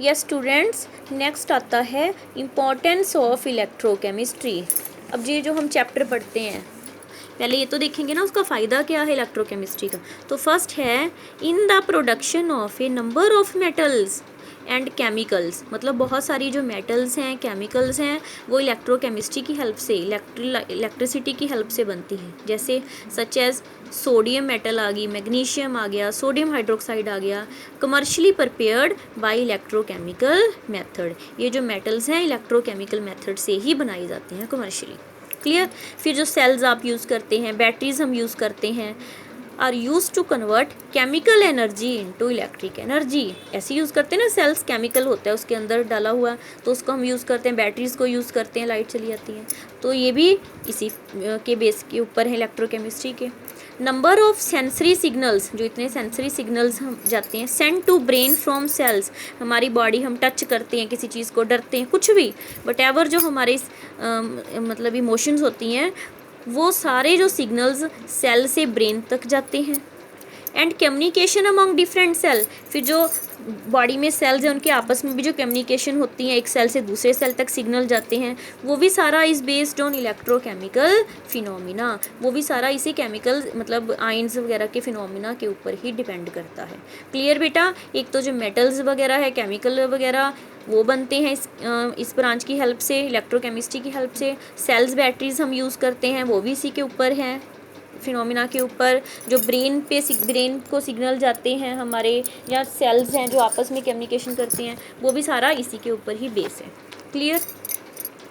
Yes students, next आता है importance of electrochemistry. अब ये जो हम चैप्टर पढ़ते हैं, पहले ये तो देखेंगे ना उसका फ़ायदा क्या है इलेक्ट्रोकेमिस्ट्री का। तो फर्स्ट है in the production of A number of metals and chemicals, मतलब बहुत सारी जो मेटल्स हैं, केमिकल्स हैं, वो इलेक्ट्रोकेमिस्ट्री की हेल्प से, इलेक्ट्रिसिटी की हेल्प से बनती है। जैसे सच एज सोडियम मेटल आ गई, मैग्नीशियम आ गया, सोडियम हाइड्रोक्साइड आ गया, commercially prepared by electrochemical method. ये जो मेटल्स हैं इलेक्ट्रोकेमिकल मेथड से ही बनाई जाती हैं कमर्शियली। क्लियर। फिर जो सेल्स आप यूज़ करते हैं, बैटरीज हम यूज़ करते हैं, are use to convert chemical energy into electric energy. ऐसे यूज़ करते हैं ना, सेल्स केमिकल होता है उसके अंदर डाला हुआ, तो उसको हम यूज़ करते हैं, बैटरीज को यूज़ करते हैं, लाइट चली जाती है। तो ये भी इसी के बेस के ऊपर है इलेक्ट्रोकेमिस्ट्री के। नंबर ऑफ सेंसरी सिग्नल्स, जो इतने सेंसरी सिग्नल्स हम जाते हैं send to brain from cells, हमारी बॉडी हम टच करते हैं किसी चीज़ को, डरते हैं, कुछ भी, बट एवर जो हमारे मतलब इमोशंस होती हैं, वो सारे जो सिग्नल्स सेल से ब्रेन तक जाते हैं। And communication among different cell, फिर जो बॉडी में सेल्स हैं उनके आपस में भी जो कम्युनिकेशन होती है, एक सेल से दूसरे सेल तक सिग्नल जाते हैं, वो भी सारा is based on electrochemical phenomena. वो भी सारा इसी केमिकल मतलब आयंस वगैरह के फिनोमिना के ऊपर ही डिपेंड करता है। क्लियर बेटा। एक तो जो मेटल्स वगैरह है, केमिकल वगैरह, वो बनते हैं इस ब्रांच की हेल्प से, इलेक्ट्रोकेमिस्ट्री की हेल्प से। सेल्स बैटरीज हम यूज़ करते हैं, वो भी इसी के ऊपर हैं, फिनोमिना के ऊपर। जो ब्रेन को सिग्नल जाते हैं हमारे, या सेल्स हैं जो आपस में कम्युनिकेशन करते हैं, वो भी सारा इसी के ऊपर ही बेस है। क्लियर।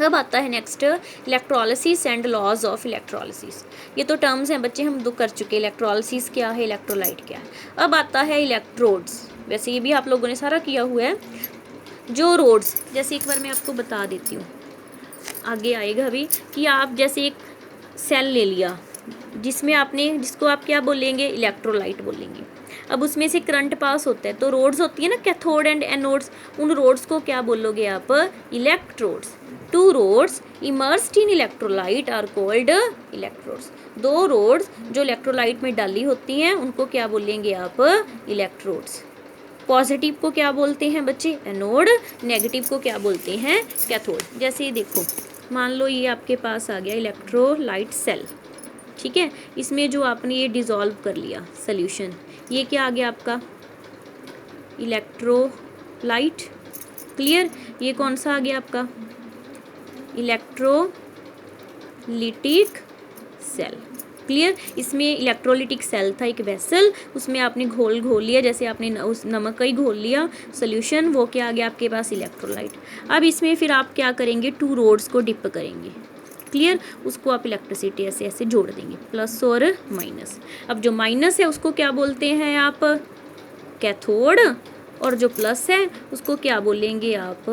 अब आता है next electrolysis and laws of electrolysis. ये तो टर्म्स हैं बच्चे, हम दो कर चुके। इलेक्ट्रोलिसिस क्या है, इलेक्ट्रोलाइट क्या है। अब आता है इलेक्ट्रोड्स। वैसे ये भी आप लोगों ने सारा किया हुआ है। जो रोड्स, जैसे एक बार मैं आपको बता देती हूँ, आगे आएगा अभी, कि आप जैसे एक सेल ले लिया जिसको आप क्या बोलेंगे, इलेक्ट्रोलाइट बोलेंगे। अब उसमें से करंट पास होता है, तो रोड्स होती है ना, कैथोड एंड एनोड्स, उन रोड्स को क्या बोलोगे आप, electrodes. Two rods immersed in electrolyte are called electrodes. दो रोड्स जो इलेक्ट्रोलाइट में डाली होती हैं उनको क्या बोलेंगे आप, इलेक्ट्रोड्स। पॉजिटिव को क्या बोलते हैं बच्चे, एनोड, नेगेटिव को क्या बोलते हैं, कैथोड। जैसे ये देखो, मान लो ये आपके पास आ गया इलेक्ट्रोलाइट सेल, ठीक है। इसमें जो आपने ये डिज़ोल्व कर लिया सॉल्यूशन, ये क्या आ गया आपका, इलेक्ट्रोलाइट। क्लियर। ये कौन सा आ गया आपका, इलेक्ट्रोलिटिक सेल। क्लियर। इसमें इलेक्ट्रोलिटिक सेल था, एक वेसल, उसमें आपने घोल लिया, जैसे आपने उस नमक का ही घोल लिया सॉल्यूशन, वो क्या आ गया आपके पास, इलेक्ट्रोलाइट। अब इसमें फिर आप क्या करेंगे, टू रोड्स को डिप करेंगे। क्लियर। उसको आप इलेक्ट्रिसिटी ऐसे ऐसे जोड़ देंगे, प्लस और माइनस। अब जो माइनस है उसको क्या बोलते हैं आप, कैथोड, और जो प्लस है उसको क्या बोलेंगे आप,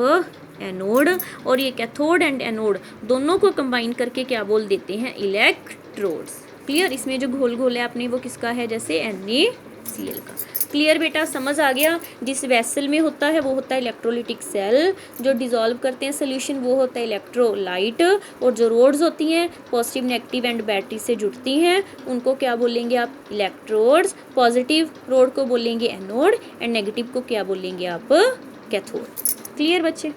एनोड। और ये कैथोड एंड एनोड दोनों को कंबाइन करके क्या बोल देते हैं, इलेक्ट्रोड्स। क्लियर। इसमें जो घोल है आपने वो किसका है, जैसे NaCl का। क्लियर बेटा, समझ आ गया। जिस वेसल में होता है वो होता है इलेक्ट्रोलिटिक सेल, जो डिज़ोल्व करते हैं सोल्यूशन वो होता है इलेक्ट्रोलाइट, और जो रोड्स होती हैं पॉजिटिव, नेगेटिव एंड बैटरी से जुड़ती हैं उनको क्या बोलेंगे आप, इलेक्ट्रोड्स। पॉजिटिव रोड को बोलेंगे एनोड, एंड नेगेटिव को क्या बोलेंगे आप, कैथोड। क्लियर बच्चे।